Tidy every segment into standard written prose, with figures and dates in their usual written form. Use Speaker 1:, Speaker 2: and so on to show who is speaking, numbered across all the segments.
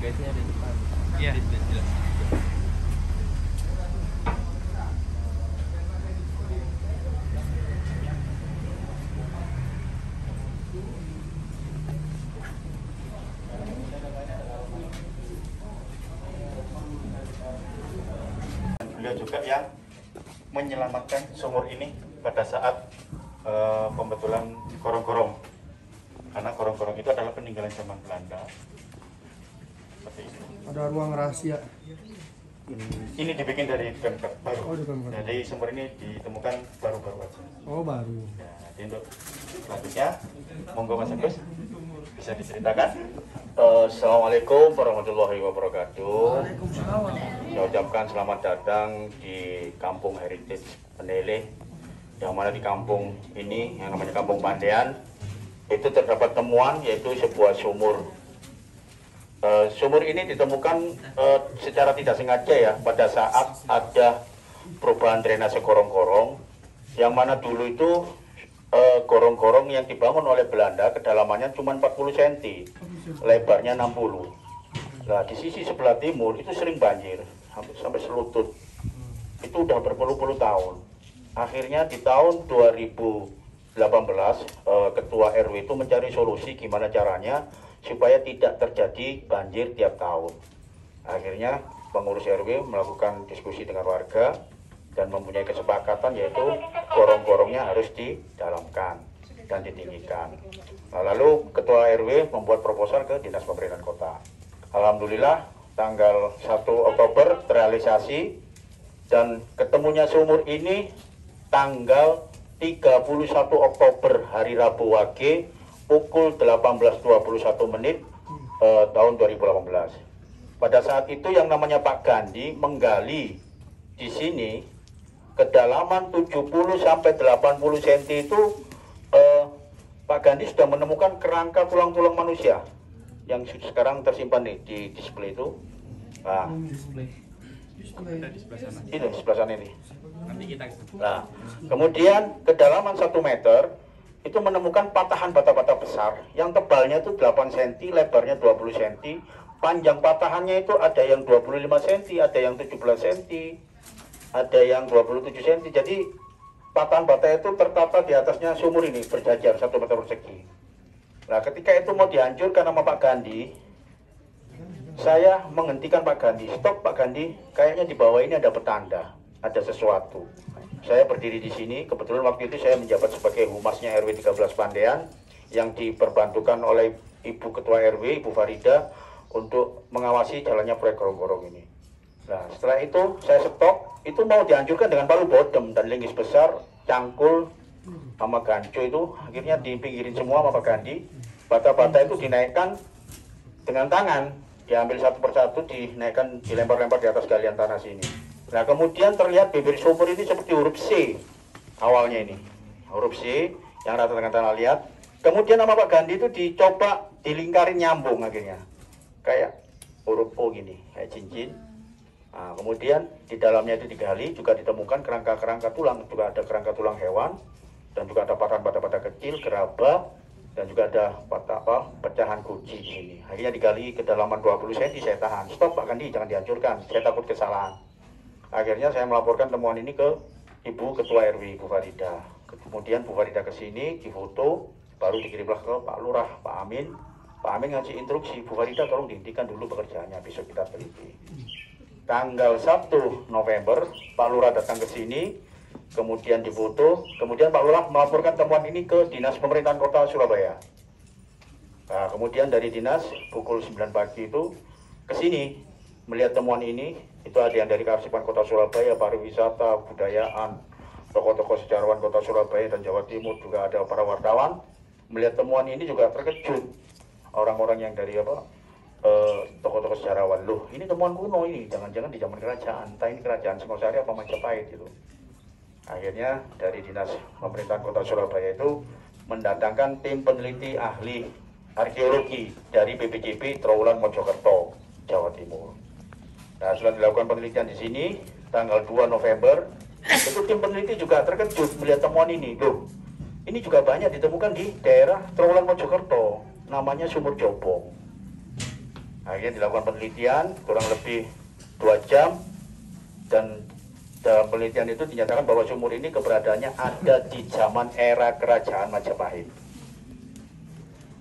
Speaker 1: Guysnya di depan.
Speaker 2: Iya.
Speaker 1: Jelas.
Speaker 3: Beliau juga yang menyelamatkan sumur ini pada saat pembetulan gorong-gorong, karena gorong-gorong itu adalah peninggalan zaman Belanda. Seperti itu.
Speaker 4: Ada ruang rahasia.
Speaker 3: Ini dibikin dari Pemkab baru.
Speaker 4: Oh, di Pemkab.
Speaker 3: Jadi sumur ini ditemukan baru-baru aja.
Speaker 4: Oh, baru.
Speaker 3: Ya, jadi untuk selanjutnya, monggo Mas Agus bisa diceritakan.
Speaker 5: Assalamualaikum warahmatullahi wabarakatuh.
Speaker 4: Waalaikumsalam.
Speaker 5: Saya ucapkan selamat datang di Kampung Heritage Peneleh, yang mana di kampung ini yang namanya Kampung Pandean itu terdapat temuan yaitu sebuah sumur. Sumur ini ditemukan secara tidak sengaja ya pada saat ada perubahan drainase gorong-gorong, yang mana dulu itu gorong-gorong yang dibangun oleh Belanda kedalamannya cuma 40 cm, lebarnya 60. Nah, di sisi sebelah timur itu sering banjir, hampir sampai selutut. Itu udah berpuluh-puluh tahun. Akhirnya di tahun 2018, Ketua RW itu mencari solusi gimana caranya supaya tidak terjadi banjir tiap tahun. Akhirnya pengurus RW melakukan diskusi dengan warga dan mempunyai kesepakatan yaitu gorong-gorongnya harus didalamkan dan ditinggikan. Nah, lalu Ketua RW membuat proposal ke Dinas Pemerintahan Kota. Alhamdulillah tanggal 1 Oktober terrealisasi dan ketemunya sumur ini tanggal 31 Oktober hari Rabu Wage pukul 18.21 menit tahun 2018. Pada saat itu yang namanya Pak Gandhi menggali di sini kedalaman 70 sampai 80 cm itu Pak Gandhi sudah menemukan kerangka tulang-tulang manusia yang sekarang tersimpan di display itu. Nah,
Speaker 1: Ada di sebelah sana.
Speaker 5: ini sebelah sana ini.
Speaker 1: Nanti kita
Speaker 5: Nah, kemudian kedalaman 1 meter itu menemukan patahan bata-bata besar yang tebalnya itu 8 cm, lebarnya 20 cm, panjang patahannya itu ada yang 25 cm, ada yang 17 cm, ada yang 27 cm. Jadi patahan bata itu tertata di atasnya sumur ini berjajar 1 meter persegi. Nah, ketika itu mau dihancurkan sama Pak Gandhi, saya menghentikan Pak Gandhi. Stop Pak Gandhi, kayaknya di bawah ini ada petanda, ada sesuatu. Saya berdiri di sini, kebetulan waktu itu saya menjabat sebagai humasnya RW 13 Pandean yang diperbantukan oleh Ibu Ketua RW, Ibu Farida, untuk mengawasi jalannya proyek gorong-gorong ini. Nah, setelah itu saya stop, itu mau dihancurkan dengan palu bodem dan linggis besar, cangkul, sama ganco itu, akhirnya dipinggirin semua sama Pak Gandhi. Bata-bata itu dinaikkan dengan tangan, diambil satu persatu, dinaikkan, dilempar-lempar di atas galian tanah sini. Nah, kemudian terlihat bibir sumur ini seperti huruf C awalnya ini, huruf C yang rata dengan tanah liat. Kemudian nama Pak Gandhi itu dicoba dilingkarin nyambung akhirnya, kayak huruf O gini, kayak cincin. Nah, kemudian di dalamnya itu digali, juga ditemukan kerangka-kerangka tulang, juga ada kerangka tulang hewan, dan juga ada patahan bata-bata kecil, gerabah, dan juga ada pecahan kunci di sini. Akhirnya digali kedalaman 20 cm, saya tahan. Stop Pak Gandhi, jangan dihancurkan, saya takut kesalahan. Akhirnya saya melaporkan temuan ini ke Ibu Ketua RW, Bu Farida. Kemudian Bu Farida ke sini, difoto, baru dikirimlah ke Pak Lurah, Pak Amin. Pak Amin ngasih instruksi, Bu Farida tolong dihentikan dulu pekerjaannya, besok kita teliti. Tanggal 1 November, Pak Lurah datang ke sini, kemudian difoto, kemudian Pak Lurah melaporkan temuan ini ke Dinas Pemerintahan Kota Surabaya. Nah, kemudian dari Dinas, pukul 9 pagi itu ke sini, melihat temuan ini. Itu ada yang dari Kearsipan Kota Surabaya, pariwisata, budayaan, tokoh-tokoh sejarawan Kota Surabaya dan Jawa Timur, juga ada para wartawan. Melihat temuan ini juga terkejut orang-orang yang dari tokoh-tokoh sejarawan. Loh, ini temuan kuno ini, jangan-jangan di zaman kerajaan, entah ini kerajaan Singosari apa Majapahit itu. Akhirnya dari Dinas Pemerintahan Kota Surabaya itu mendatangkan tim peneliti ahli arkeologi dari BPJB Trowulan Mojokerto, Jawa Timur. Nah, setelah dilakukan penelitian di sini, tanggal 2 November, itu tim peneliti juga terkejut melihat temuan ini. Loh, ini juga banyak ditemukan di daerah Trowulan Mojokerto, namanya Sumur Jobong. Akhirnya dilakukan penelitian kurang lebih 2 jam, dan dalam penelitian itu dinyatakan bahwa sumur ini keberadaannya ada di zaman era kerajaan Majapahit.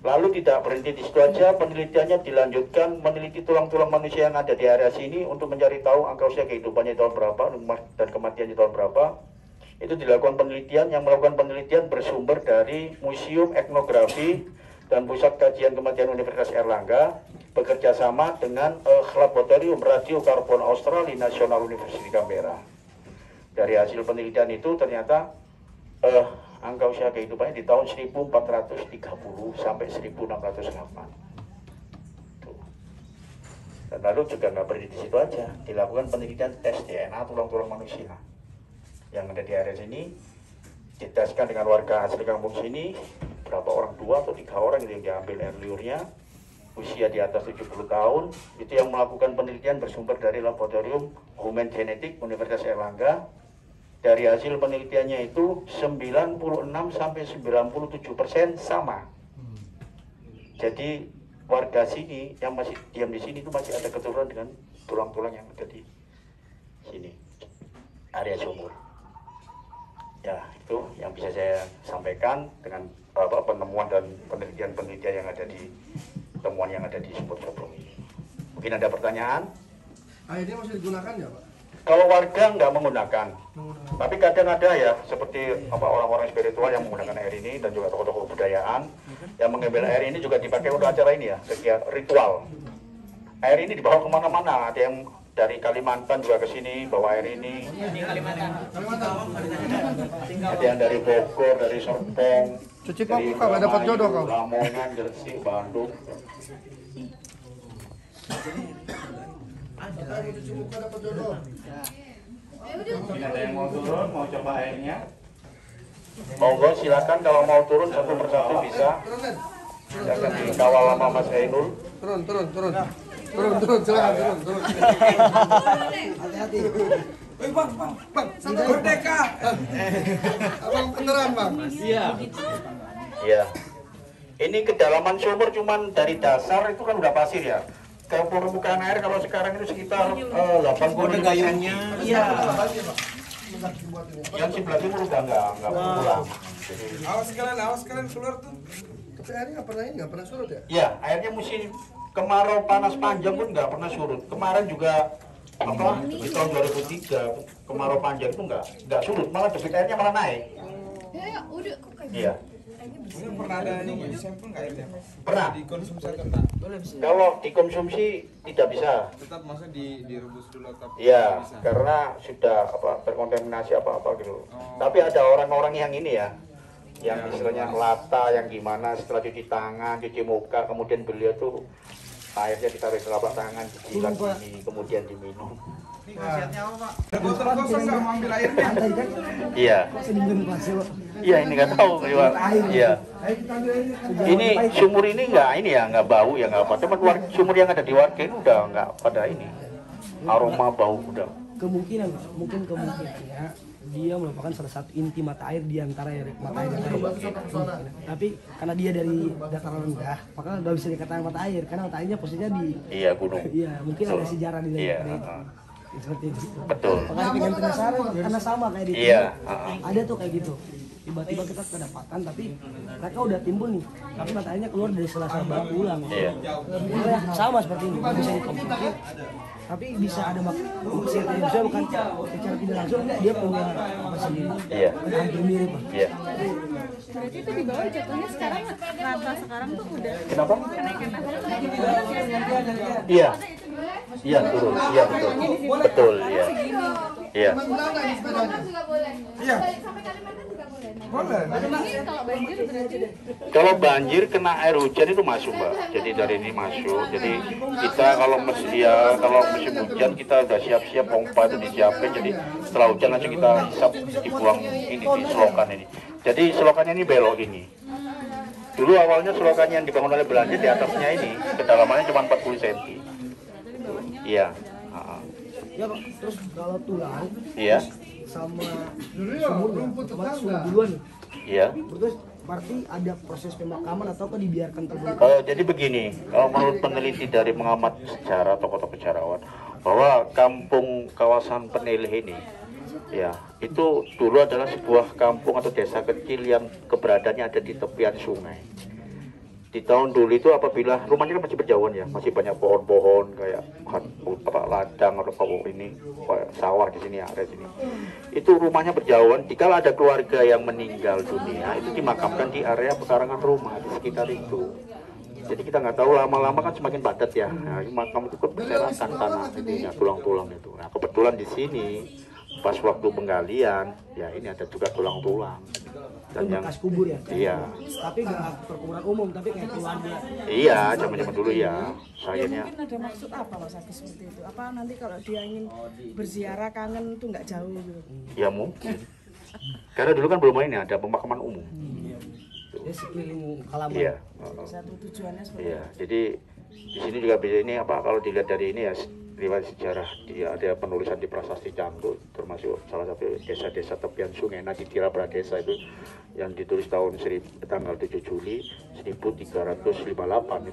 Speaker 5: Lalu tidak berhenti di situ aja, penelitiannya dilanjutkan meneliti tulang-tulang manusia yang ada di area sini untuk mencari tahu angka usia kehidupannya tahun berapa dan kematiannya tahun berapa. Itu dilakukan penelitian, yang melakukan penelitian bersumber dari Museum Etnografi dan Pusat Kajian Kematian Universitas Airlangga bekerja sama dengan Laboratorium Radiokarbon Australia National University Canberra. Dari hasil penelitian itu ternyata angka usia kehidupannya di tahun 1430 sampai 1608. Tuh. Dan lalu juga nggak berhenti di situ aja, dilakukan penelitian tes DNA tulang-tulang manusia yang ada di area sini, diteskan dengan warga asli kampung sini, berapa orang, 2 atau 3 orang yang diambil air liurnya, usia di atas 70 tahun, itu yang melakukan penelitian bersumber dari Laboratorium Human Genetic Universitas Airlangga. Dari hasil penelitiannya itu 96 sampai 97% sama. Jadi warga sini yang masih diam di sini itu masih ada keturunan dengan tulang-tulang yang ada di sini, area sumur. Ya, itu yang bisa saya sampaikan dengan penemuan dan penelitian-penelitian yang ada di temuan yang ada di sumur Coblong ini. Mungkin ada pertanyaan?
Speaker 2: Airnya masih digunakan ya, Pak?
Speaker 5: Kalau warga nggak menggunakan, tapi kadang ada ya seperti orang-orang spiritual yang menggunakan air ini, dan juga tokoh-tokoh budayaan yang mengambil air ini juga dipakai untuk acara ini ya, kegiatan ritual. Air ini dibawa kemana-mana, ada yang dari Kalimantan juga ke sini bawa air ini. Ada yang dari Bogor, dari Serpong,
Speaker 2: Cuci kok nggak dapat jodoh kau?
Speaker 5: Lamongan, Gresik, Bandung. Mungkin ada yang mau turun, mau coba airnya? Monggo silakan, kalau mau turun satu persatu bisa. Silakan dikawal sama Mas Ainul.
Speaker 2: Turun, silakan turun. Hati-hati. Bang, merdeka. Abang beneran, Bang?
Speaker 1: Iya.
Speaker 5: Iya. Ini kedalaman sumur cuman dari dasar itu kan udah pasir ya. Ke permukaan air kalau sekarang itu sekitar 80 gayungnya. Iya. Yang sebelah timur udah enggak pulang. Jadi
Speaker 2: Awas kalian keluar tuh. Tapi airnya nggak pernah surut ya?
Speaker 5: iya, airnya musim kemarau panas panjang pun nggak pernah surut. Kemarin juga di tahun 2003 kemarau panjang itu nggak surut, malah debit airnya malah naik.
Speaker 4: Ya, udah kok kayak
Speaker 5: Iya.
Speaker 6: Ini pernah ada yang disampel nggak airnya?
Speaker 5: Pernah.
Speaker 6: Dikonsumsi atau enggak?
Speaker 5: Kalau dikonsumsi tidak bisa.
Speaker 6: Tetap masa direbus dulu atau
Speaker 5: Iya,
Speaker 6: bisa?
Speaker 5: karena sudah terkontaminasi apa gitu. Tapi ada orang-orang yang ini ya, yang istilahnya lata, yang gimana setelah cuci tangan, cuci muka, kemudian beliau tuh airnya ditaruh di telapak tangan, disilat ini, kemudian diminum.
Speaker 6: Ini khasiatnya apa, Pak? Ada botol kosong nggak mau ambil airnya?
Speaker 5: Iya. Iya, ini nggak tahu juga. Iya. Ini sumur ini nggak bau ya, nggak apa. Cuma sumur yang ada di warga ini udah nggak pada ini aroma bau udah.
Speaker 7: Kemungkinan dia merupakan salah satu inti mata air di antara mata air yang lain. Tapi karena dia dari dataran rendah, maka nggak bisa dikatakan mata air karena mata airnya posisinya di
Speaker 5: gunung.
Speaker 7: Iya, mungkin ada sejarah di
Speaker 5: Iya.
Speaker 7: seperti itu.
Speaker 5: Betul.
Speaker 7: Makanya pengen penasaran karena sama kayak di
Speaker 5: Iya.
Speaker 7: ada tuh kayak gitu. Tiba-tiba kita kedapatan tapi mereka udah timbul nih, tapi mata airnya keluar dari sela-sela batu ulang.
Speaker 5: Iya.
Speaker 7: Sama seperti ini, bisa dikomplikasi. Tapi bisa ada maksudnya bisa bukan secara tidak langsung dia punya apa sendiri.
Speaker 5: Iya.
Speaker 7: Hampir mirip.
Speaker 5: Iya.
Speaker 4: berarti itu di bawah jatuhnya sekarang rata sekarang tuh udah
Speaker 5: Kenapa?
Speaker 4: kenaikan air.
Speaker 5: Iya. Iya turun. Iya betul. Betul ya. Iya.
Speaker 6: Iya.
Speaker 4: Boleh. Ini kalau banjir berarti
Speaker 5: Kalau banjir kena air hujan itu masuk, Mbak. Jadi dari ini masuk. Jadi kita kalau musim hujan kita udah siap-siap, pompa itu disiapin. Jadi setelah hujan langsung kita hisap, dibuang ini di selokan ini. Jadi selokannya ini belok ini. Dulu awalnya selokannya yang dibangun oleh Belanda di atasnya ini kedalamannya cuma 40 cm. Iya.
Speaker 7: Ya Pak, terus kalau tulang
Speaker 5: Iya.
Speaker 7: sama sumur otomatis sudah duluan.
Speaker 5: Iya.
Speaker 7: Terus berarti ada proses pemakaman atau dibiarkan terbuka?
Speaker 5: Jadi begini, kalau menurut peneliti dari pengamat sejarah, tokoh-tokoh sejarawan, bahwa kampung kawasan Peneleh ini, ya itu dulu adalah sebuah kampung atau desa kecil yang keberadaannya ada di tepian sungai. Di tahun dulu itu apabila rumahnya kan masih berjauhan ya, masih banyak pohon-pohon kayak ladang atau ini sawah di sini ada sini. Itu rumahnya berjauhan. Jika ada keluarga yang meninggal dunia itu dimakamkan di area pekarangan rumah di sekitar itu. Jadi kita nggak tahu lama-lama kan semakin padat ya. Nah, makam itu kan berserakan tanah itunya, tulang-tulang itu. Nah kebetulan di sini pas waktu penggalian ya ini ada juga tulang-tulang. Dan yang
Speaker 7: bekas kubur ya?
Speaker 5: Iya.
Speaker 7: Tapi nggak perkuburan umum, tapi kayak keluarga.
Speaker 5: Iya, zaman-zaman dulu ya. Sayangnya.
Speaker 8: Mungkin ada maksud apa Mas Agus seperti itu? Apa nanti kalau dia ingin berziarah kangen tuh nggak jauh gitu?
Speaker 5: Ya mungkin. Karena dulu kan belum ini ada pemakaman umum.
Speaker 7: Ya sekeliling halaman.
Speaker 5: Iya.
Speaker 8: Satu tujuannya seperti
Speaker 5: Iya. Jadi di sini juga bisa ini apa kalau dilihat dari ini ya riwayat sejarah dia ada penulisan di Prasasti Canggu termasuk salah satu desa-desa tepian sungai Naditira Pradesa itu yang ditulis tanggal 7 Juli 1358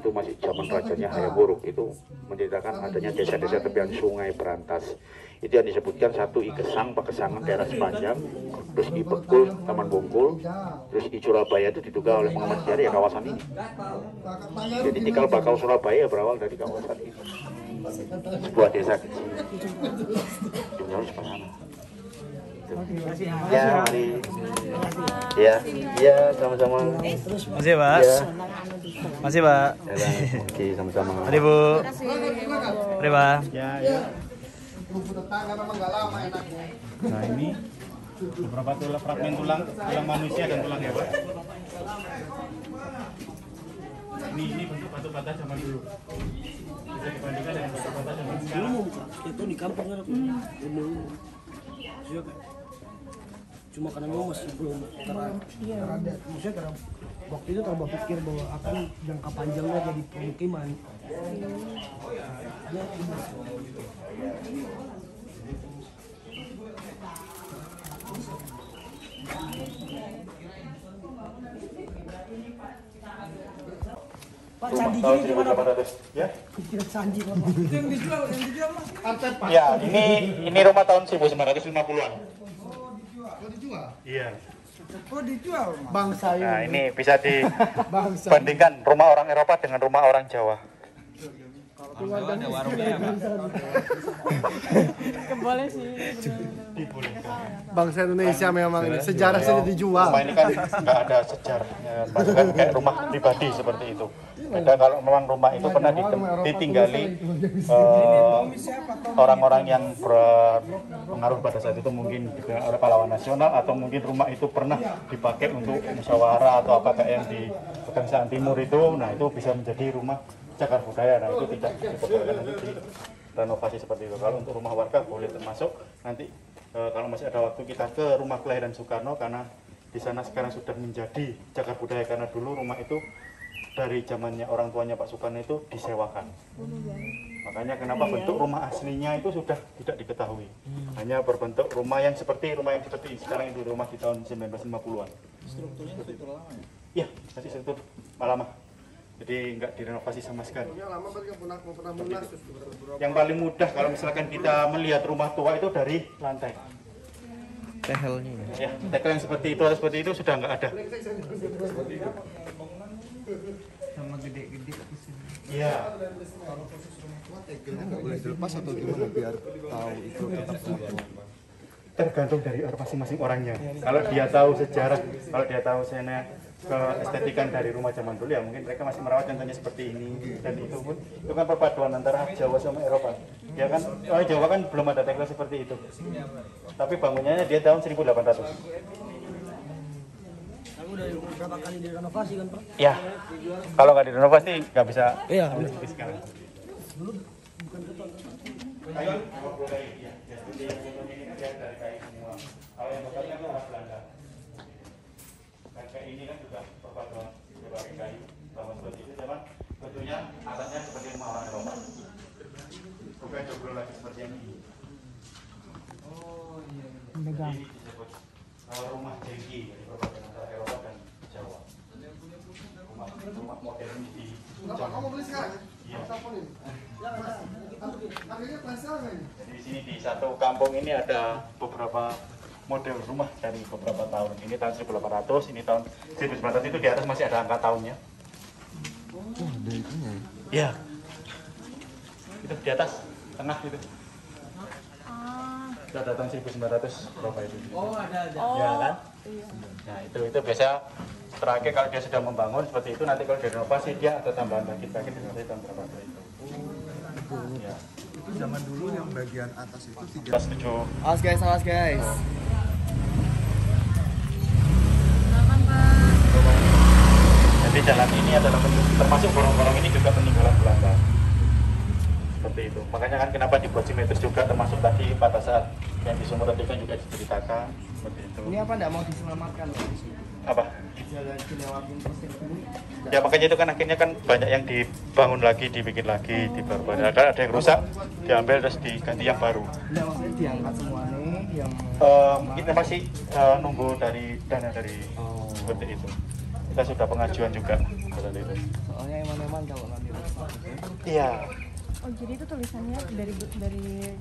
Speaker 5: itu masih zaman rajanya Hayam Wuruk itu menceritakan adanya desa-desa tepian sungai berantas itu yang disebutkan satu I Gesang Pakesangan daerah sepanjang terus I Bekul Taman Bungkul terus I Surabaya itu diduga oleh pengamat sejarah ya kawasan ini jadi tikal bakal Surabaya berawal dari kawasan ini sebuah desa kecil jumlah sepanjang ya mari ya sama-sama
Speaker 1: Masih Pak.
Speaker 5: ya
Speaker 1: Masih Pak.
Speaker 5: oke sama-sama
Speaker 1: Mari Bu. Mari Pak.
Speaker 2: Bumbu tetangga memang nggak lama enaknya.
Speaker 3: Nah ini beberapa fragmen tulang manusia dan tulang hewan. Ini bentuk batu bata zaman dulu. Bisa dibandingkan dengan batu bata zaman sekarang.
Speaker 7: Itu di kampung kan cuma karena memang masih belum terada. Maksudnya karena waktu itu terlalu berpikir bahwa akan jangka panjangnya jadi pemukiman. Pak candi
Speaker 3: Tahun
Speaker 7: gini gimana Pak?
Speaker 3: 1800 ya?
Speaker 7: Kira candi Pak.
Speaker 2: Yang dijual Mas.
Speaker 3: Ya, ini rumah tahun 1950-an.
Speaker 2: Oh dijual?
Speaker 3: Iya.
Speaker 2: Oh dijual Mas.
Speaker 7: Bangsa ini.
Speaker 3: Nah, ini bisa dibandingkan rumah orang Eropa dengan rumah orang Jawa.
Speaker 4: Boleh sih.
Speaker 2: Bangsa Indonesia memang ini sejarah sudah dijual.
Speaker 3: Rumah ini kan nggak ada sejarahnya, bahkan kayak rumah pribadi seperti itu. Beda kalau memang rumah itu pernah ditinggali orang-orang yang berpengaruh pada saat itu mungkin juga oleh pahlawan nasional atau mungkin rumah itu pernah dipakai untuk musyawarah atau apa kayak yang di Pegangsaan Timur itu, nah itu bisa menjadi rumah cagar budaya. Nah itu tidak diperbolehkan nanti direnovasi seperti itu. Kalau untuk rumah warga boleh termasuk nanti kalau masih ada waktu kita ke rumah kelahiran Soekarno karena di sana sekarang sudah menjadi cagar budaya karena dulu rumah itu dari zamannya orang tuanya Pak Soekarno itu disewakan. Makanya kenapa bentuk rumah aslinya itu sudah tidak diketahui. Hanya berbentuk rumah yang seperti sekarang itu rumah di tahun 1950-an. Strukturnya seperti lama ya? Iya, masih struktur lama. Jadi nggak direnovasi sama sekali.
Speaker 2: Lama berarti pernah munas.
Speaker 3: Yang paling mudah kalau misalkan kita melihat rumah tua itu dari lantai.
Speaker 1: Tehelnya.
Speaker 3: Ya, tegel yang seperti itu atau seperti itu sudah nggak ada.
Speaker 6: Sama gede-gede ke sini.
Speaker 3: Iya.
Speaker 2: Tegelnya nggak boleh dilepas atau gimana biar tahu itu tetap utuh.
Speaker 3: Tergantung dari masing-masing orangnya. Kalau dia tahu sejarah, kalau dia tahu keestetikan dari rumah zaman dulu ya mungkin mereka masih merawat contohnya seperti ini dan itu pun itu kan perpaduan antara Jawa sama Eropa ya kan Jawa kan belum ada tegel seperti itu tapi bangunannya dia tahun 1800
Speaker 7: Kamu udah berapa kali direnovasi kan Pak?
Speaker 3: ya kalau nggak direnovasi nggak bisa
Speaker 7: Iya.
Speaker 3: seperti sekarang kalau yang bekalnya itu orang Belanda kayak ini kan juga perpaduan berbagai kayu bahwa seperti itu zaman bentuknya alatnya seperti rumah orang Eropa bukan joglo lagi seperti yang ini ini disebut rumah jengki jadi perpaduan antara Eropa dan Jawa rumah modern di
Speaker 2: Bapak, kamu beli sekarang?
Speaker 3: Iya.
Speaker 2: Telepon ini. Harganya paling sekarang ini.
Speaker 3: Jadi di sini di satu kampung ini ada beberapa model rumah dari beberapa tahun. Ini tahun 1800, ini tahun 1900, itu di atas masih ada angka tahunnya.
Speaker 1: Oh, ada itunya ya?
Speaker 3: Iya. Itu di atas, tengah itu. Itu ada tahun 1900 berapa itu?
Speaker 7: Oh, ada.
Speaker 3: Ya kan? Nah itu biasa terakhir kalau dia sudah membangun seperti itu, nanti kalau direnovasi dia ada tambahan lagi nanti tahun berapa itu. Ya.
Speaker 6: Itu zaman dulu yang bagian atas itu tidak.
Speaker 3: Kita setuju.
Speaker 1: Awas guys.
Speaker 3: Jadi jalan ini adalah termasuk gorong-gorong ini juga peninggalan Belanda. Seperti itu. Makanya kan kenapa dibuat simetris juga, termasuk tadi pada saat yang di sumur tadi kan juga diceritakan seperti itu.
Speaker 7: Ini apa enggak mau diselamatkan?
Speaker 3: Apa?
Speaker 7: Jalan dilewatin terus ini.
Speaker 3: Ya makanya itu kan akhirnya kan banyak yang dibangun lagi, dibikin lagi, diperbaiki. Ada yang rusak, diambil terus diganti yang baru.
Speaker 7: Enggak, maksudnya diangkat semuanya yang
Speaker 3: Kita masih nunggu dari dana dari seperti itu. Kita sudah pengajuan juga seperti itu.
Speaker 7: soalnya eman-eman kalau nanti rusak.
Speaker 3: Iya,
Speaker 4: Oh, jadi itu tulisannya dari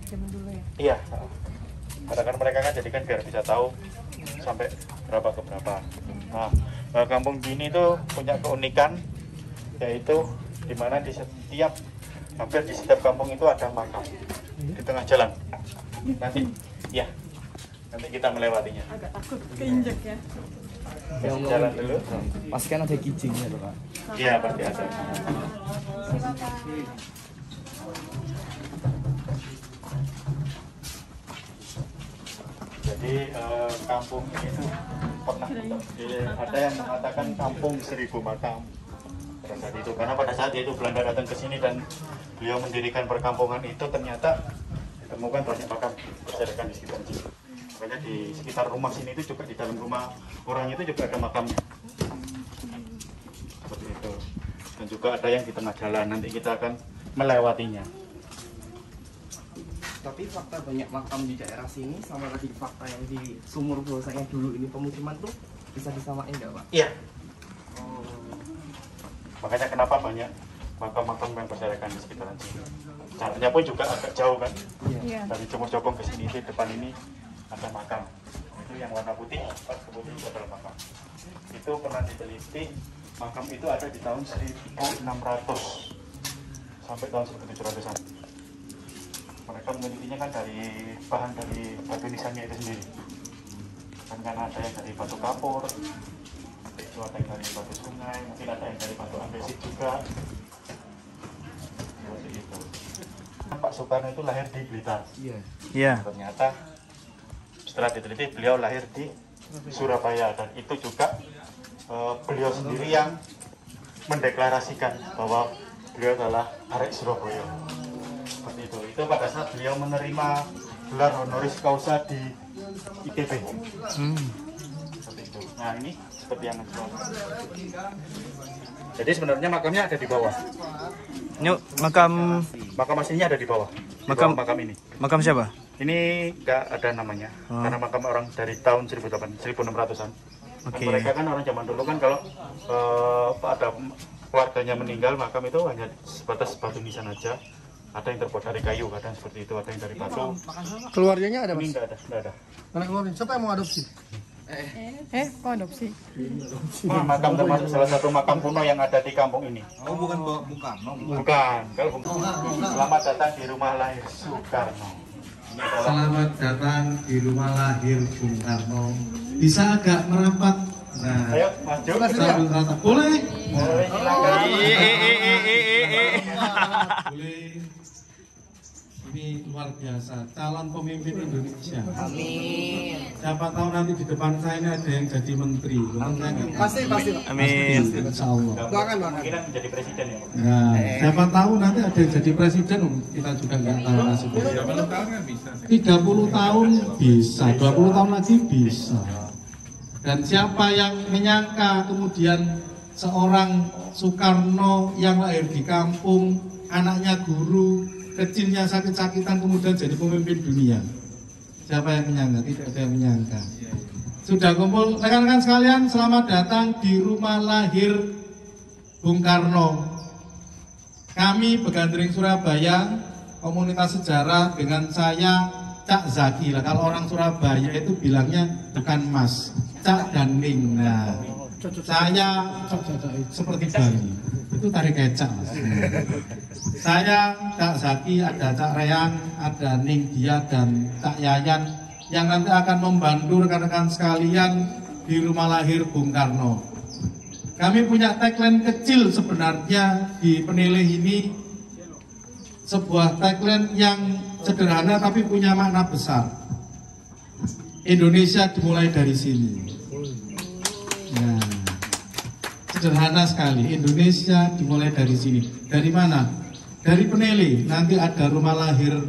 Speaker 4: zaman dulu ya?
Speaker 3: iya. Karena kan mereka kan jadikan biar bisa tahu sampai berapa ke berapa. Nah, kampung Gini itu punya keunikan yaitu di mana di setiap hampir di setiap kampung itu ada makam di tengah jalan. Nanti kita melewatinya.
Speaker 4: Agak takut keinjek ya.
Speaker 3: Kasih jalan dulu.
Speaker 1: Pasti kan ada kijingnya tuh, Kak.
Speaker 3: Iya, pasti ada. Jadi kampung ini tuh pernah ada yang mengatakan kampung 1000 makam pada saat itu, karena pada saat itu Belanda datang ke sini dan beliau mendirikan perkampungan itu ternyata ditemukan banyak makam berserakan di sekitar sini. Makanya di sekitar rumah sini itu juga di dalam rumah orang itu juga ada makamnya. Seperti itu. Dan juga ada yang di tengah jalan, nanti kita akan melewatinya.
Speaker 7: Tapi fakta banyak makam di daerah sini sama tadi fakta yang di sumur bahwasanya dulu ini pemukiman tuh bisa disamain nggak, Pak?
Speaker 3: Iya. Makanya kenapa banyak makam-makam yang berserakan di sekitaran sini. Caranya pun juga agak jauh kan.
Speaker 4: Iya.
Speaker 3: Dari Jomong-Jomong ke sini di depan ini ada makam. Itu yang warna putih, pas kemudian itu adalah makam. Itu pernah diteliti, makam itu ada di tahun 1600 sampai tahun 1700-an. Mereka menelitinya kan dari bahan dari batu nisannya itu sendiri. Kan karena ada yang dari batu kapur, itu ada yang dari batu sungai, mungkin ada yang dari batu andesit juga. Seperti itu. Pak Soekarno itu lahir di Blitar.
Speaker 1: Iya.
Speaker 3: Ternyata setelah diteliti beliau lahir di Surabaya, dan itu juga beliau sendiri yang mendeklarasikan bahwa beliau adalah arek Surabaya. Seperti itu. Itu pada saat beliau menerima gelar honoris causa di ITB. Seperti itu. Nah ini seperti yang jadi sebenarnya makamnya ada di bawah.
Speaker 1: Ini makam
Speaker 3: Makam aslinya ada di bawah. Di
Speaker 1: Makam-
Speaker 3: bawah makam ini.
Speaker 1: makam siapa?
Speaker 3: Ini nggak ada namanya, karena makam orang dari tahun 1600-an.
Speaker 1: Oke.
Speaker 3: Dan mereka kan orang zaman dulu kan kalau ada keluarganya meninggal, makam itu hanya sebatas batu nisan aja. Ada yang terbuat dari kayu, kadang seperti itu, ada yang dari batu.
Speaker 2: Keluarganya ada,
Speaker 3: Ini
Speaker 2: Mas?
Speaker 3: nggak ada.
Speaker 2: Anak keluarga. Siapa yang mau adopsi?
Speaker 4: Kok adopsi?
Speaker 3: Ini makam termasuk salah satu makam kuno yang ada di kampung ini.
Speaker 6: Oh, bukan Bung Karno.
Speaker 3: Bukan, kalau selamat datang di rumah lahir Soekarno. Ini adalah
Speaker 9: Selamat datang di rumah lahir Bung Karno. Bisa agak merapat. Nah,
Speaker 3: ayo maju.
Speaker 9: sambil rata. Boleh?
Speaker 3: Boleh, silakan.
Speaker 9: Boleh. Ini luar biasa, calon pemimpin Indonesia.
Speaker 7: Amin.
Speaker 9: Siapa tahu nanti di depan saya ini ada yang jadi menteri.
Speaker 2: Pasti, Pak.
Speaker 1: Amin.
Speaker 9: Insya Allah.
Speaker 2: Doakan.
Speaker 3: Kemungkinan menjadi presiden ya.
Speaker 9: Nah, siapa tahu nanti ada yang jadi presiden, kita juga nggak tahu nasibnya. 30 tahun bisa, 20 tahun lagi bisa. Dan siapa yang menyangka kemudian seorang Soekarno yang lahir di kampung, anaknya guru, kecilnya sakit-sakitan kemudian jadi pemimpin dunia. Siapa yang menyangka? Tidak ada yang menyangka. Sudah kumpul rekan-rekan sekalian, selamat datang di rumah lahir Bung Karno. Kami Begandring Surabaya, komunitas sejarah dengan saya Cak Zaki lah. Kalau orang Surabaya itu bilangnya bukan Mas, Cak dan Ning. Nah, saya seperti Bali, itu tarik kecak Mas. Saya Cak Zaki, ada Cak Reyang, ada Ning Dia dan Cak Yayan yang nanti akan membantu rekan-rekan sekalian di rumah lahir Bung Karno. Kami punya tagline kecil sebenarnya di Peneleh ini, sebuah tagline yang sederhana tapi punya makna besar. Indonesia dimulai dari sini. Nah, sederhana sekali. Indonesia dimulai dari sini. Dari mana? Dari Peneleh. Nanti ada rumah lahir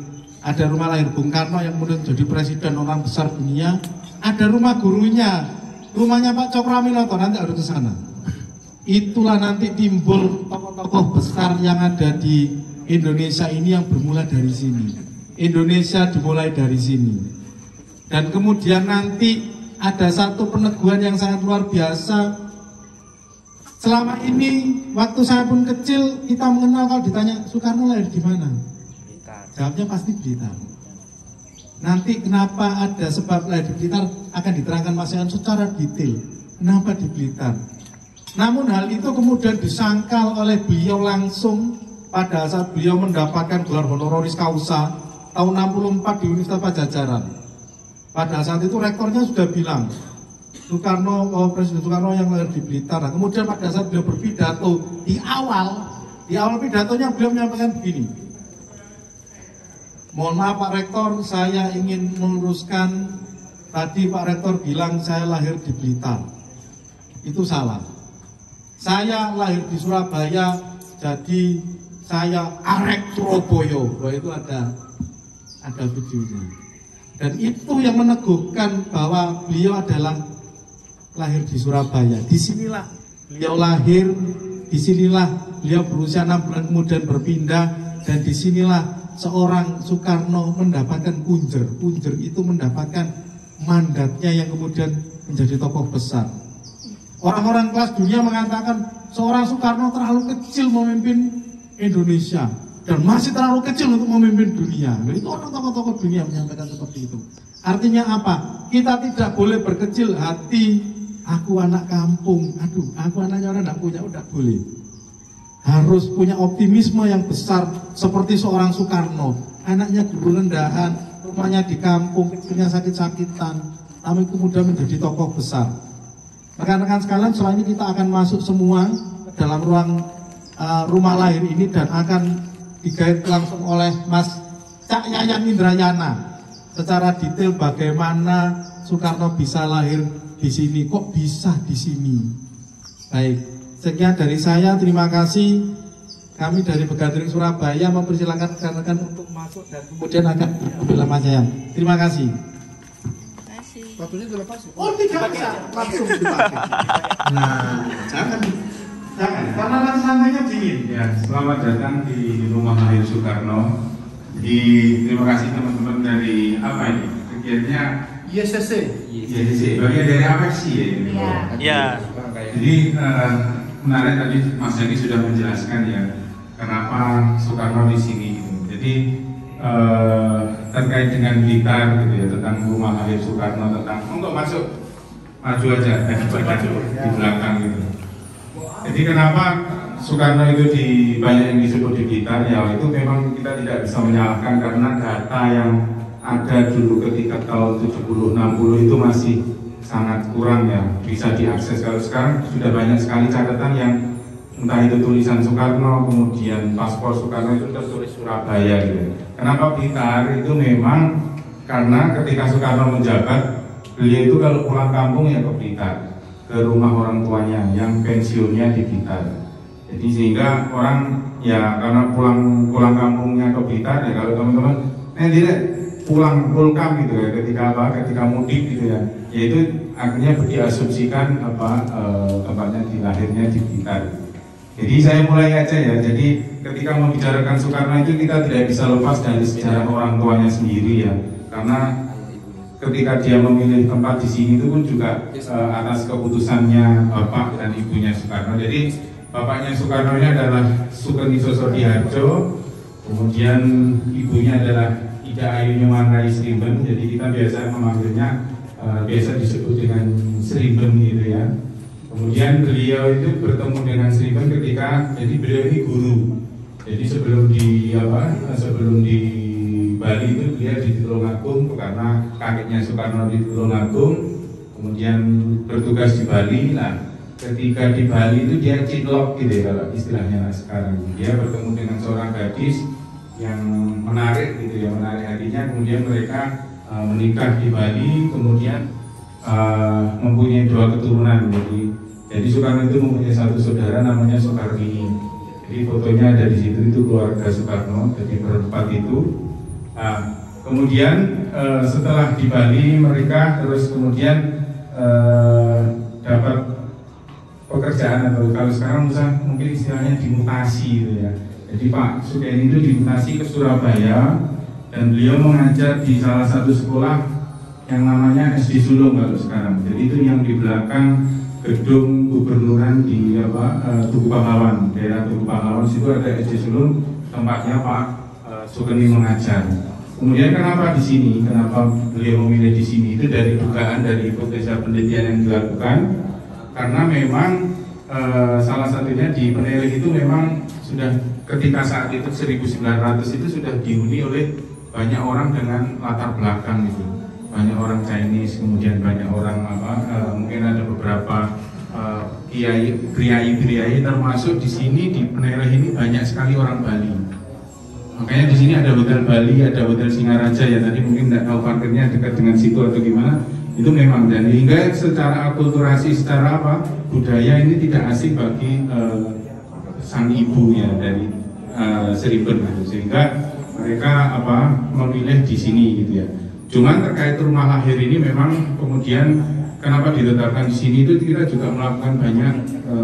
Speaker 9: Bung Karno yang kemudian jadi presiden orang besar dunia. Ada rumah gurunya, rumahnya Pak Cokroaminoto, nanti harus ke sana. Itulah nanti timbul tokoh-tokoh besar yang ada di Indonesia ini yang bermula dari sini. Indonesia dimulai dari sini. Dan kemudian nanti ada satu peneguhan yang sangat luar biasa. Selama ini waktu saya pun kecil, kita mengenal kalau ditanya Soekarno lahir di mana? Jawabnya pasti Blitar. Nanti kenapa ada sebab lahir di Blitar akan diterangkan Mas Yan secara detail. Kenapa di Blitar? Namun hal itu kemudian disangkal oleh beliau langsung pada saat beliau mendapatkan gelar honoris causa tahun 64 di Universitas Pajajaran. Pada saat itu rektornya sudah bilang, Presiden Soekarno yang lahir di Blitar. Nah, kemudian pada saat beliau berpidato di awal pidatonya beliau menyampaikan begini. Mohon maaf Pak Rektor, saya ingin meluruskan, tadi Pak Rektor bilang saya lahir di Blitar. Itu salah. Saya lahir di Surabaya, jadi saya arek Surabaya. Bahwa itu ada videonya. Dan itu yang meneguhkan bahwa beliau adalah lahir di Surabaya. Disinilah beliau lahir, disinilah beliau berusia 6 bulan kemudian berpindah, dan disinilah seorang Soekarno mendapatkan punjer. Punjer itu mendapatkan mandatnya yang kemudian menjadi tokoh besar. Orang-orang kelas dunia mengatakan seorang Soekarno terlalu kecil memimpin Indonesia dan masih terlalu kecil untuk memimpin dunia. Itu orang tokoh-tokoh dunia menyampaikan seperti itu. Artinya apa? Kita tidak boleh berkecil hati. Aku anak kampung, aduh, aku anaknya orang tidak punya, udah boleh. Harus punya optimisme yang besar seperti seorang Soekarno. Anaknya guru rendahan, rumahnya di kampung, punya sakit-sakitan, tapi kemudian menjadi tokoh besar. Rekan-rekan sekalian, setelah ini kita akan masuk semua dalam ruang rumah lahir ini dan akan digait langsung oleh Mas Cak Yayan Indrayana secara detail bagaimana Soekarno bisa lahir di sini, kok bisa di sini. Baik, sekian dari saya, terima kasih. Kami dari Begandring Surabaya mempersilahkan rekan-rekan untuk masuk dan kemudian akan diambil Mas Yayan. Terima kasih.
Speaker 2: Waktunya dilepas.
Speaker 9: Oh, tidak bisa langsung dipakai. Nah, jangan, karena nanti sampainya dingin.
Speaker 10: Ya, selamat datang di rumah lahir Soekarno. Terima kasih teman-teman dari apa ini? Kegiatannya
Speaker 2: ISSC.
Speaker 10: Bagian dari Apeksi ya ini.
Speaker 1: Iya.
Speaker 10: Jadi menarik tadi Mas Zaki sudah menjelaskan ya kenapa Soekarno di sini. Jadi terkait dengan Blitar gitu ya, tentang rumah lahir Soekarno, tentang untuk maju aja di belakang gitu. Jadi kenapa Soekarno itu banyak yang disebut di Blitar, ya itu memang kita tidak bisa menyalahkan karena data yang ada dulu ketika tahun 70-60 itu masih sangat kurang ya bisa diakses. Kalau sekarang sudah banyak sekali catatan yang entah itu tulisan Soekarno, kemudian paspor Soekarno itu tertulis Surabaya gitu. Kenapa Blitar? Itu memang karena ketika Soekarno menjabat, beliau itu kalau pulang kampung ya ke Blitar, ke rumah orang tuanya yang pensiunnya di Blitar. Jadi sehingga orang ya karena pulang kampungnya ke Blitar ya, kalau teman-teman pulang pulkam gitu ya, ketika mudik gitu ya, yaitu akhirnya diasumsikan tempatnya di lahirnya di Blitar. Jadi saya mulai aja ya. Jadi ketika membicarakan Soekarno itu kita tidak bisa lepas dari sejarah orang tuanya sendiri ya. Karena ketika dia memilih tempat di sini itu pun juga atas keputusannya bapak dan ibunya Soekarno. Jadi bapaknya Soekarno ini adalah Sugeng Sosodiharjo, kemudian ibunya adalah Ida Ayu Nyumanrai Srimben, jadi kita biasa memanggilnya biasa disebut dengan Srimben gitu ya. Kemudian beliau itu bertemu dengan Srimben ketika, jadi beliau ini guru. Jadi sebelum di Bali itu beliau di Tulungagung karena kakeknya Soekarno di Tulungagung, kemudian bertugas di Bali. Nah, ketika di Bali itu dia cinlok gitu ya kalau istilahnya sekarang. Dia bertemu dengan seorang gadis yang menarik gitu ya, menarik hatinya. Kemudian mereka menikah di Bali, kemudian mempunyai 2 keturunan. Jadi Soekarno itu mempunyai satu saudara namanya Soekarni. Jadi fotonya ada di situ, itu keluarga Soekarno, jadi berempat itu. Nah, kemudian setelah di Bali mereka terus kemudian dapat pekerjaan, atau kalau sekarang mungkin istilahnya dimutasi gitu ya. Jadi Pak Sugeng itu dimutasi ke Surabaya dan beliau mengajar di salah satu sekolah yang namanya SD Sulung kalau sekarang. Jadi itu yang di belakang gedung gubernuran di Tugu Pahlawan, daerah Tugu Pahlawan situ ada SD Sulung, tempatnya Pak Sugeng mengajar. Kemudian kenapa di sini? Kenapa beliau memilih di sini? Itu dari dugaan dari hipotesa penelitian yang dilakukan, karena memang salah satunya di Peneleh itu memang sudah ketika saat itu 1900 itu sudah dihuni oleh banyak orang dengan latar belakang itu. Banyak orang Chinese, kemudian banyak orang mungkin ada beberapa priai termasuk di sini di Peneleh ini banyak sekali orang Bali. Makanya di sini ada hotel Bali, ada hotel Singaraja ya, tadi mungkin tidak tahu parkirnya dekat dengan situ atau gimana. Itu memang, dan hingga secara akulturasi, secara budaya ini tidak asing bagi sang ibu ya dari Srimben gitu. Sehingga mereka memilih di sini gitu ya. Cuman terkait rumah lahir ini memang kemudian kenapa ditetapkan di sini itu kita juga melakukan banyak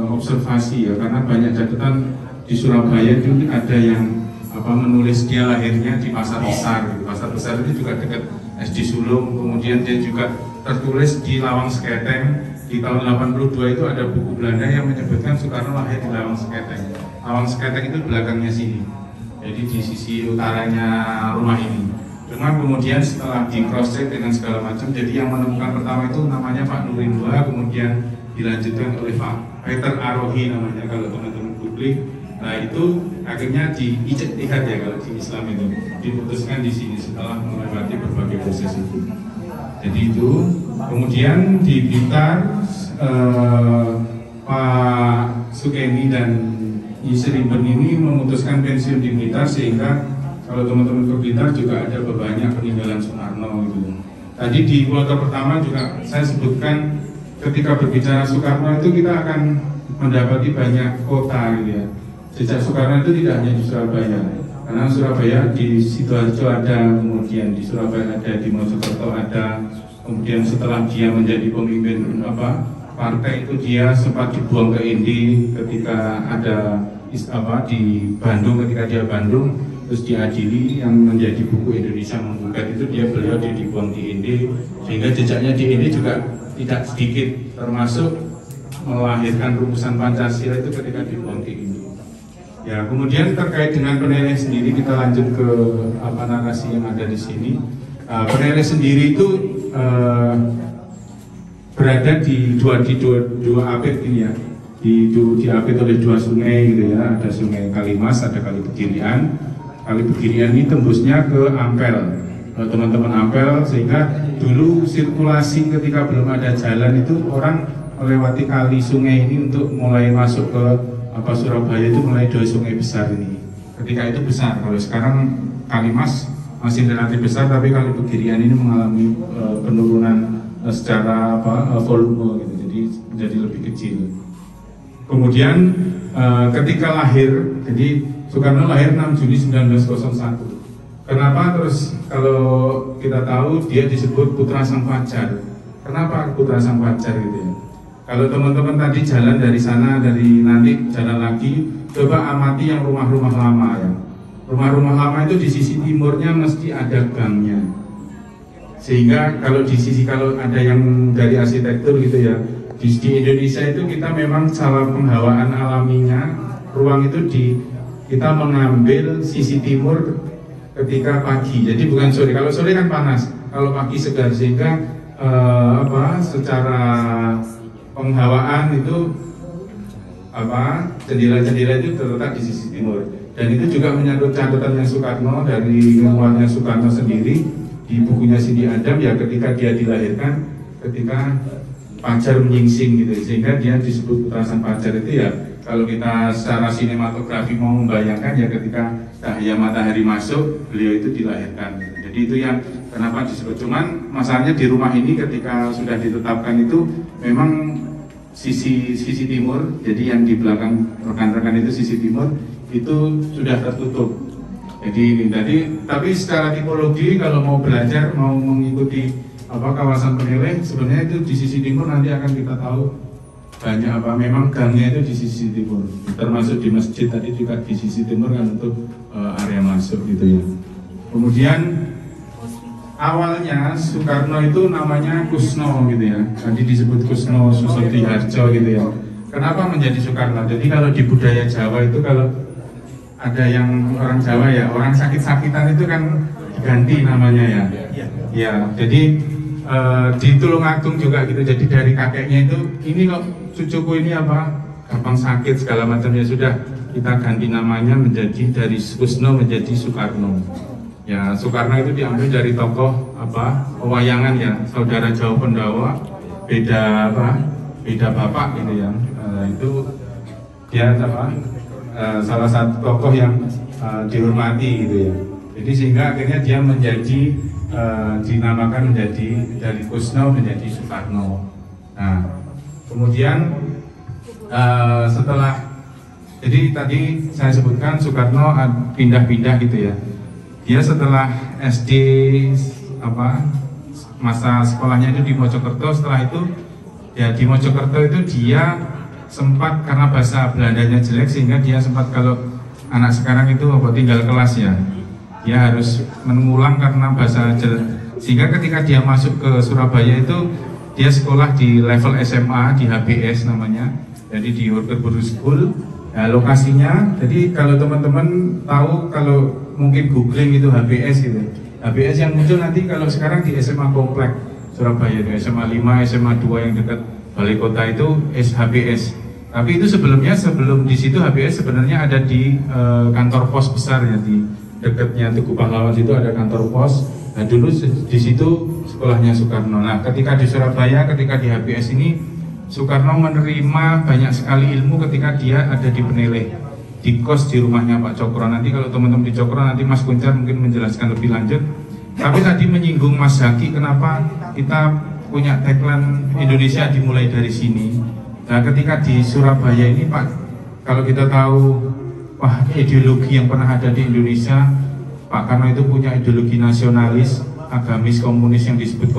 Speaker 10: observasi ya, karena banyak catatan di Surabaya itu ada yang menulis dia lahirnya di Pasar Besar. Pasar Besar itu juga dekat SD Sulung, kemudian dia juga tertulis di Lawang Seketeng. Di tahun 82 itu ada buku Belanda yang menyebutkan Soekarno lahir di Lawang Seketeng. Lawang Seketeng itu belakangnya sini, jadi di sisi utaranya rumah ini. Cuma kemudian setelah di cross check dengan segala macam, jadi yang menemukan pertama itu namanya Pak Nurinwa, kemudian dilanjutkan oleh Pak Peter Arohi namanya kalau teman-teman publik. Nah itu akhirnya diijtihad ya kalau di Islam itu diputuskan di sini setelah melewati berbagai proses itu. Jadi itu kemudian di Blitar Pak Sugeng dan Srimben ini memutuskan pensiun di Blitar, sehingga kalau teman-teman ke Blitar juga ada banyak peninggalan Soekarno gitu. Tadi di kuartal pertama juga saya sebutkan ketika berbicara Soekarno itu kita akan mendapati banyak kota gitu ya. Sejak Soekarno itu tidak hanya di Surabaya, karena Surabaya di Sidoarjo ada, kemudian di Surabaya ada, di Mojokerto ada, kemudian setelah dia menjadi pemimpin partai itu dia sempat dibuang ke Indi ketika ada di Bandung, ketika dia Bandung terus diadili yang menjadi buku Indonesia Menggugat itu beliau dibuang di Indi, sehingga jejaknya di Indi juga tidak sedikit, termasuk melahirkan rumusan Pancasila itu ketika dibuang di Indi. Ya, kemudian terkait dengan Peneleh sendiri kita lanjut ke narasi yang ada di sini. Peneleh sendiri itu berada di dua apit ini ya, diapit oleh 2 sungai gitu ya. Ada Sungai Kalimas, ada Kali Begirian. Kali Begirian ini tembusnya ke Ampel, teman-teman Ampel, sehingga dulu sirkulasi ketika belum ada jalan itu orang melewati kali sungai ini untuk mulai masuk ke Surabaya itu mulai 2 sungai besar ini. Ketika itu besar, kalau sekarang Kalimas masih relatif besar, tapi Kali Begirian ini mengalami penurunan secara volume gitu, jadi lebih kecil. Kemudian ketika lahir, jadi Soekarno lahir 6 Juni 1901. Kenapa terus kalau kita tahu dia disebut putra sang fajar? Kenapa putra sang fajar gitu ya? Kalau teman-teman tadi jalan dari sana, dari nanti jalan lagi, coba amati yang rumah-rumah lama ya. Rumah-rumah lama itu di sisi timurnya mesti ada gangnya. Sehingga kalau di sisi, kalau ada yang dari arsitektur gitu ya, di Indonesia itu kita memang cara penghawaan alaminya ruang itu kita mengambil sisi timur ketika pagi, jadi bukan sore. Kalau sore kan panas, kalau pagi segar, sehingga secara penghawaan itu jendela-jendela itu terletak di sisi timur. Dan itu juga menyangkut catatannya Soekarno dari ilmuwannya Soekarno sendiri di bukunya Cindy Adam, ya ketika dia dilahirkan ketika fajar menyingsing gitu, sehingga dia disebut petasan fajar itu ya kalau kita secara sinematografi mau membayangkan ya ketika cahaya matahari masuk beliau itu dilahirkan gitu. Jadi itu yang kenapa disebut. Cuman masalahnya di rumah ini ketika sudah ditetapkan itu memang sisi timur, jadi yang di belakang rekan-rekan itu sisi timur itu sudah tertutup. Jadi tapi secara tipologi kalau mau belajar, mau mengikuti kawasan Peneleh, sebenarnya itu di sisi timur nanti akan kita tahu banyak memang gangnya itu di sisi timur, termasuk di masjid tadi juga di sisi timur kan untuk area masuk gitu ya. Kemudian awalnya Soekarno itu namanya Kusno gitu ya, tadi disebut Kusno Susoti Harjo gitu ya. Kenapa menjadi Soekarno? Jadi kalau di budaya Jawa itu kalau ada yang orang Jawa ya, orang sakit-sakitan itu kan diganti namanya ya. Ya, jadi di Tulungagung juga gitu. Jadi dari kakeknya itu, ini kok cucuku ini gampang sakit segala macamnya, sudah kita ganti namanya menjadi dari Kusno menjadi Soekarno. Ya, Soekarno itu diambil dari tokoh pewayangan ya, saudara Jawa Pendawa, beda bapak gitu ya. Itu dia salah satu tokoh yang dihormati gitu ya. Jadi sehingga akhirnya dia menjadi dinamakan menjadi dari Kusno menjadi Soekarno. Nah, kemudian setelah jadi tadi saya sebutkan Soekarno pindah-pindah gitu ya. Dia setelah SD masa sekolahnya itu di Mojokerto, setelah itu ya di Mojokerto itu dia sempat karena bahasa Belandanya jelek sehingga dia sempat, kalau anak sekarang itu tinggal kelas ya, dia harus mengulang karena bahasa jelek, sehingga ketika dia masuk ke Surabaya itu dia sekolah di level SMA di HBS namanya, jadi di Urban School. Nah, lokasinya, jadi kalau teman-teman tahu, kalau mungkin googling itu HBS gitu, HBS yang muncul nanti kalau sekarang di SMA Komplek Surabaya itu SMA 5, SMA 2 yang dekat Balai Kota itu HBS. Tapi itu sebelum di situ HBS sebenarnya ada di kantor pos besar ya, di dekatnya Tugu Pahlawan itu ada kantor pos. Nah dulu di situ sekolahnya Soekarno. Nah ketika di Surabaya, ketika di HBS ini Soekarno menerima banyak sekali ilmu ketika dia ada di Peneleh, di kos di rumahnya Pak Cokro. Nanti kalau teman-teman di Cokro, nanti Mas Kuncar mungkin menjelaskan lebih lanjut. Tapi tadi menyinggung Mas Zaki, kenapa kita punya tagline Indonesia dimulai dari sini. Nah ketika di Surabaya ini Pak, kalau kita tahu ideologi yang pernah ada di Indonesia, Pak Karno itu punya ideologi nasionalis, agamis, komunis yang disebut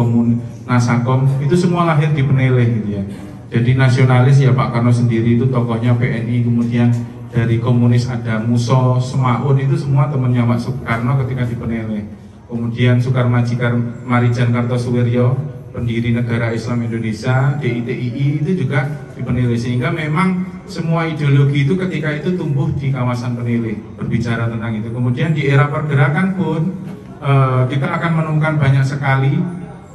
Speaker 10: Nasakom, itu semua lahir di Peneleh gitu ya. Jadi nasionalis ya Pak Karno sendiri itu tokohnya PNI, kemudian dari komunis ada Muso, Semaun, itu semua temannya Pak Soekarno ketika di Peneleh. Kemudian Soekarmaji Marijan Kartosuwiryo, pendiri Negara Islam Indonesia, DITII, itu juga di Peneleh. Sehingga memang semua ideologi itu ketika itu tumbuh di kawasan Peneleh, berbicara tentang itu. Kemudian di era pergerakan pun kita akan menemukan banyak sekali,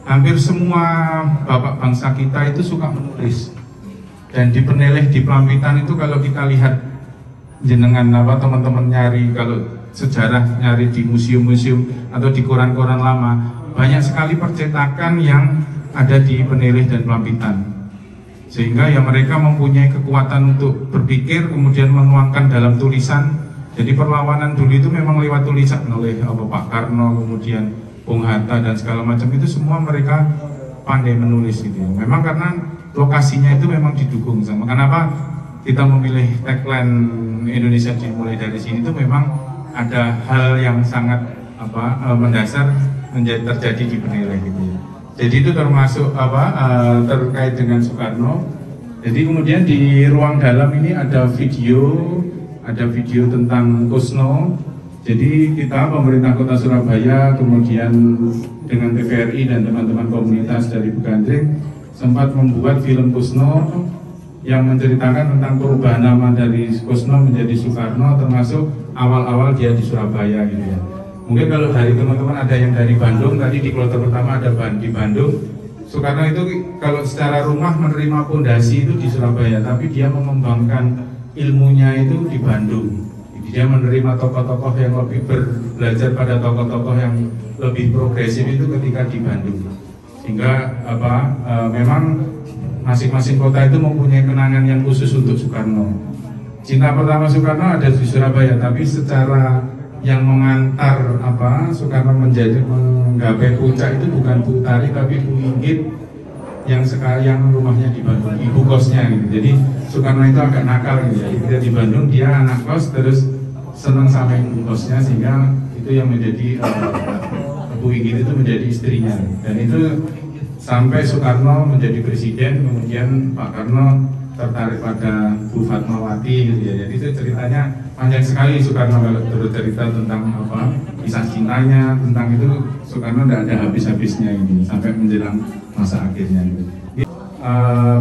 Speaker 10: hampir semua bapak bangsa kita itu suka menulis. Dan di Peneleh, di Pelampitan itu kalau kita lihat jenengan teman-teman nyari, kalau sejarah nyari di museum-museum atau di koran-koran lama, banyak sekali percetakan yang ada di Peneleh dan Pelampitan. Sehingga ya mereka mempunyai kekuatan untuk berpikir, kemudian menuangkan dalam tulisan. Jadi perlawanan dulu itu memang lewat tulisan oleh Pak Karno, kemudian Bung Hatta dan segala macam, itu semua mereka pandai menulis gitu. Memang karena lokasinya itu memang didukung sama. Kenapa kita memilih tagline Indonesia dimulai dari sini, itu memang ada hal yang sangat mendasar terjadi di Peneleh gitu ya. Jadi itu termasuk terkait dengan Soekarno. Jadi kemudian di ruang dalam ini ada video tentang Kusno. Jadi kita pemerintah Kota Surabaya kemudian dengan TVRI dan teman-teman komunitas dari Bugandring sempat membuat film Kusno yang menceritakan tentang perubahan nama dari Kusno menjadi Soekarno, termasuk awal-awal dia di Surabaya gitu ya. Mungkin kalau dari teman-teman ada yang dari Bandung, tadi di kloter pertama ada di Bandung. Soekarno itu kalau secara rumah menerima pondasi itu di Surabaya, tapi dia mengembangkan ilmunya itu di Bandung. Dia menerima tokoh-tokoh yang lebih belajar pada tokoh-tokoh yang lebih progresif itu ketika di Bandung. Sehingga memang masing-masing kota itu mempunyai kenangan yang khusus untuk Soekarno. Cinta pertama Soekarno ada di Surabaya, tapi secara yang mengantar Soekarno menggapai puncak itu bukan Bu Tari tapi Bu Inggit yang sekarang rumahnya di Bandung, ibu kosnya gitu. Jadi Soekarno itu agak nakal gitu ya. Dia di Bandung, dia anak kos terus senang sama ibu kosnya, sehingga itu yang menjadi Bu Inggit itu menjadi istrinya. Dan itu sampai Soekarno menjadi presiden, kemudian Pak Karno tertarik pada Bu Fatmawati gitu ya. Jadi itu ceritanya panjang sekali Soekarno kalau terus cerita tentang kisah cintanya, tentang itu Soekarno tidak ada habis-habisnya ini sampai menjelang masa akhirnya gitu.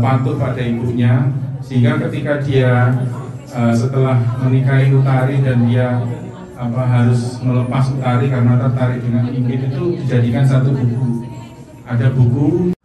Speaker 10: Patuh pada ibunya, sehingga ketika dia setelah menikahi Utari dan dia harus melepas Utari karena tertarik dengan Inggit, itu dijadikan satu buku. Ada buku